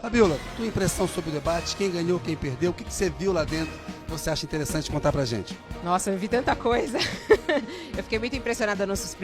Fabiola, tua impressão sobre o debate, quem ganhou, quem perdeu, o que você viu lá dentro que você acha interessante contar pra gente? Nossa, eu vi tanta coisa. Eu fiquei muito impressionada nos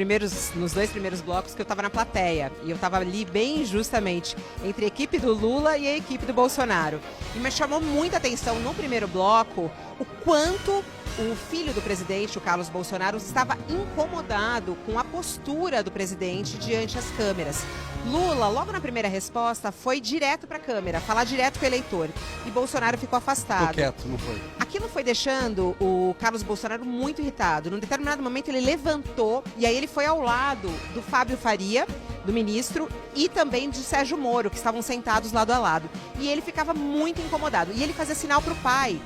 dois primeiros blocos que eu estava na plateia. E eu estava ali bem justamente entre a equipe do Lula e a equipe do Bolsonaro. E me chamou muita atenção no primeiro bloco o quanto o filho do presidente, o Carlos Bolsonaro, estava incomodado com a postura do presidente diante das câmeras. Lula, logo na primeira resposta, foi direto para a câmera, falar direto com o eleitor. E Bolsonaro ficou afastado. Ficou quieto, não foi? Aquilo foi deixando o Carlos Bolsonaro muito irritado. Num determinado momento ele levantou e aí ele foi ao lado do Fábio Faria, do ministro, e também de Sérgio Moro, que estavam sentados lado a lado. E ele ficava muito incomodado. E ele fazia sinal para o pai: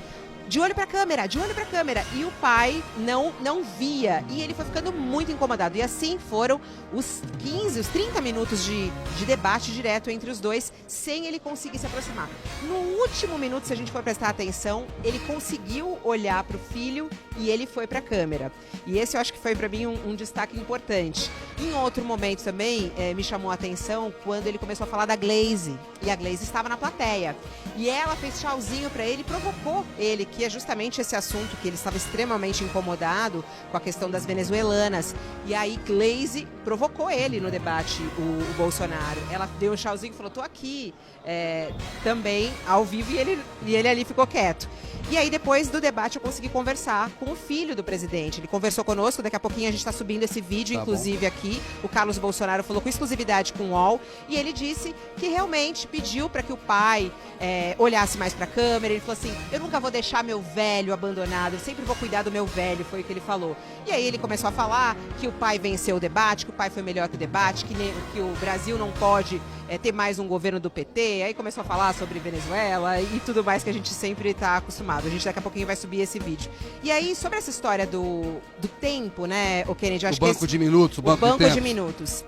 de olho para a câmera, de olho para a câmera. E o pai não via. E ele foi ficando muito incomodado. E assim foram os 30 minutos de debate direto entre os dois, sem ele conseguir se aproximar. No último minuto, se a gente for prestar atenção, ele conseguiu olhar para o filho e ele foi para a câmera. E esse eu acho que foi para mim um destaque importante. Em outro momento também, me chamou a atenção quando ele começou a falar da Glaze. E a Glaze estava na plateia. E ela fez tchauzinho para ele e provocou ele, que é justamente esse assunto que ele estava extremamente incomodado com a questão das venezuelanas. E aí Glaze provocou ele no debate, o Bolsonaro. Ela deu um tchauzinho e falou: tô aqui também ao vivo, e ele ali ficou quieto. E aí depois do debate eu consegui conversar com o filho do presidente. Ele conversou conosco, daqui a pouquinho a gente está subindo esse vídeo, inclusive aqui. O Carlos Bolsonaro falou com exclusividade com o UOL e ele disse que realmente pediu para que o pai olhasse mais para a câmera. Ele falou assim: eu nunca vou deixar meu velho abandonado, eu sempre vou cuidar do meu velho, foi o que ele falou. E aí ele começou a falar que o pai venceu o debate, que o pai foi melhor que o debate, que o Brasil não pode ter mais um governo do PT. Aí começou a falar sobre Venezuela e tudo mais que a gente sempre está acostumado. A gente daqui a pouquinho vai subir esse vídeo. E aí, sobre essa história do tempo, né, o Kennedy, acho que banco de minutos, o banco de minutos.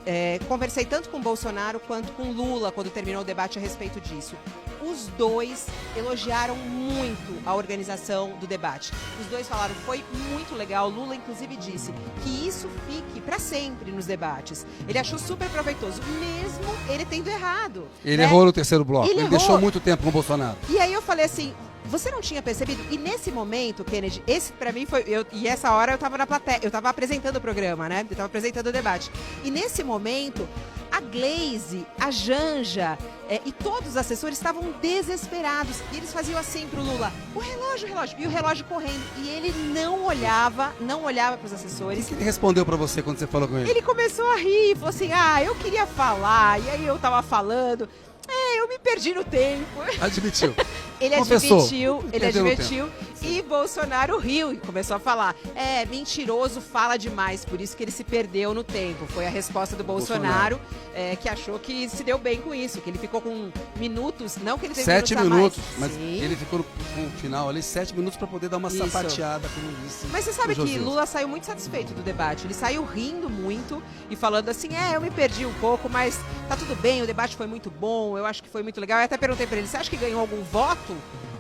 Conversei tanto com o Bolsonaro quanto com o Lula quando terminou o debate a respeito disso. Os dois elogiaram muito a organização do debate. Os dois falaram que foi muito legal. Lula, inclusive, disse que isso fique para sempre nos debates. Ele achou super proveitoso, mesmo ele tendo errado. Ele errou no terceiro bloco. Ele errou. Deixou muito tempo com o Bolsonaro. E aí eu falei assim: você não tinha percebido? E nesse momento, Kennedy, esse pra mim foi... E essa hora eu tava na plateia, eu tava apresentando o programa, né? Eu tava apresentando o debate. E nesse momento, a Glaze, a Janja e todos os assessores estavam desesperados. E eles faziam assim pro Lula: o relógio. E o relógio correndo. E ele não olhava pros assessores. O que ele respondeu pra você quando você falou com ele? Ele começou a rir, falou assim: eu queria falar. E aí eu tava falando. Eu me perdi no tempo. Admitiu. Ele Confessou. admitiu e Bolsonaro riu e começou a falar: mentiroso, fala demais, por isso que ele se perdeu no tempo. Foi a resposta do Bolsonaro. Que achou que se deu bem com isso, que ele ficou com minutos, não que ele teve 7 minutos, mais. mas Sim. ele ficou no final ali 7 minutos para poder dar uma sapateada, como disse. Mas você sabe que Josias. Lula saiu muito satisfeito do debate. Ele saiu rindo muito e falando assim: eu me perdi um pouco, mas tá tudo bem, o debate foi muito bom, eu acho que foi muito legal. Eu até perguntei para ele: você acha que ganhou algum voto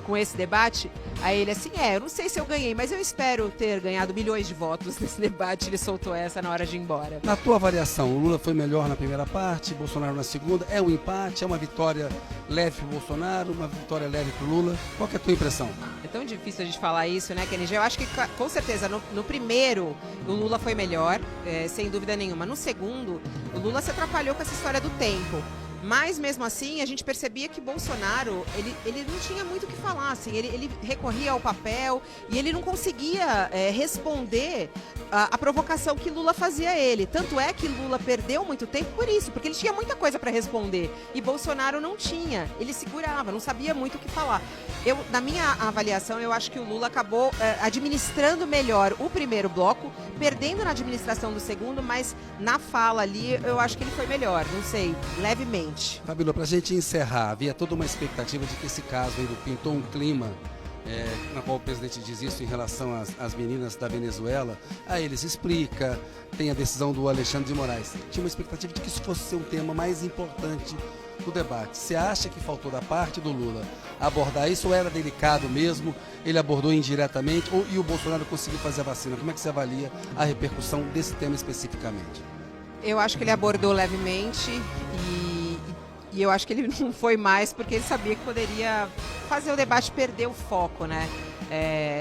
com esse debate? Aí ele assim: eu não sei se eu ganhei, mas eu espero ter ganhado milhões de votos nesse debate. Ele soltou essa na hora de ir embora. Na tua avaliação, o Lula foi melhor na primeira parte, Bolsonaro na segunda? É um empate? É uma vitória leve pro Bolsonaro, uma vitória leve pro Lula? Qual que é a tua impressão? É tão difícil a gente falar isso, né, Kennedy? Eu acho que, com certeza, no primeiro, o Lula foi melhor, sem dúvida nenhuma. No segundo, o Lula se atrapalhou com essa história do tempo. Mas, mesmo assim, a gente percebia que Bolsonaro, ele não tinha muito o que falar, assim, ele recorria ao papel e ele não conseguia responder a provocação que Lula fazia a ele. Tanto é que Lula perdeu muito tempo por isso, porque ele tinha muita coisa para responder e Bolsonaro não tinha. Ele segurava, não sabia muito o que falar. Na minha avaliação, eu acho que o Lula acabou administrando melhor o primeiro bloco, perdendo na administração do segundo, mas na fala ali, eu acho que ele foi melhor, não sei, levemente. Fabíola, para a gente encerrar, havia toda uma expectativa de que esse caso aí pintou um clima na qual o presidente diz isso em relação às meninas da Venezuela. Aí eles explica, tem a decisão do Alexandre de Moraes. Tinha uma expectativa de que isso fosse ser um tema mais importante do debate. Você acha que faltou da parte do Lula abordar isso ou era delicado mesmo? Ele abordou indiretamente e o Bolsonaro conseguiu fazer a vacina? Como é que você avalia a repercussão desse tema especificamente? Eu acho que ele abordou levemente E eu acho que ele não foi mais porque ele sabia que poderia fazer o debate perder o foco, né?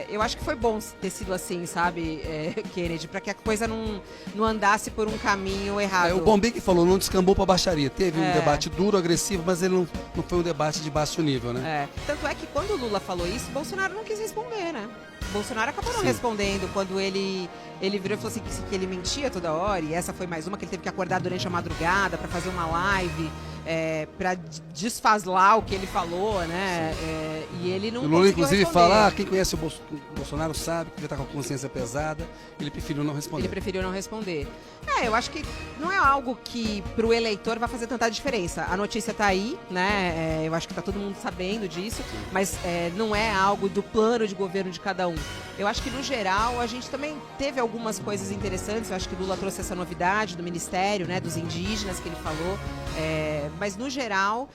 Eu acho que foi bom ter sido assim, sabe, Kennedy, para que a coisa não andasse por um caminho errado. O Bombig falou, não descambou para baixaria. Teve um debate duro, agressivo, mas ele não foi um debate de baixo nível, né? Tanto é que quando o Lula falou isso, Bolsonaro não quis responder, né? Bolsonaro acabou não respondendo quando ele virou e falou assim que ele mentia toda hora, e essa foi mais uma que ele teve que acordar durante a madrugada para fazer uma live, para desfaslar o que ele falou, né? E ele não conseguiu Lula, inclusive, responder. fala, quem conhece o Bolsonaro sabe que ele está com a consciência pesada, ele preferiu não responder. Ele preferiu não responder. Eu acho que não é algo que pro eleitor vai fazer tanta diferença. A notícia tá aí, né? Eu acho que tá todo mundo sabendo disso, mas não é algo do plano de governo de cada um. Eu acho que, no geral, a gente também teve algumas coisas interessantes. Eu acho que Lula trouxe essa novidade do Ministério, né, dos indígenas que ele falou. Mas, no geral,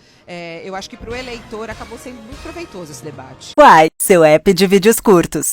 eu acho que pro eleitor acabou sendo muito proveitoso esse debate. Uai, seu app de vídeos curtos.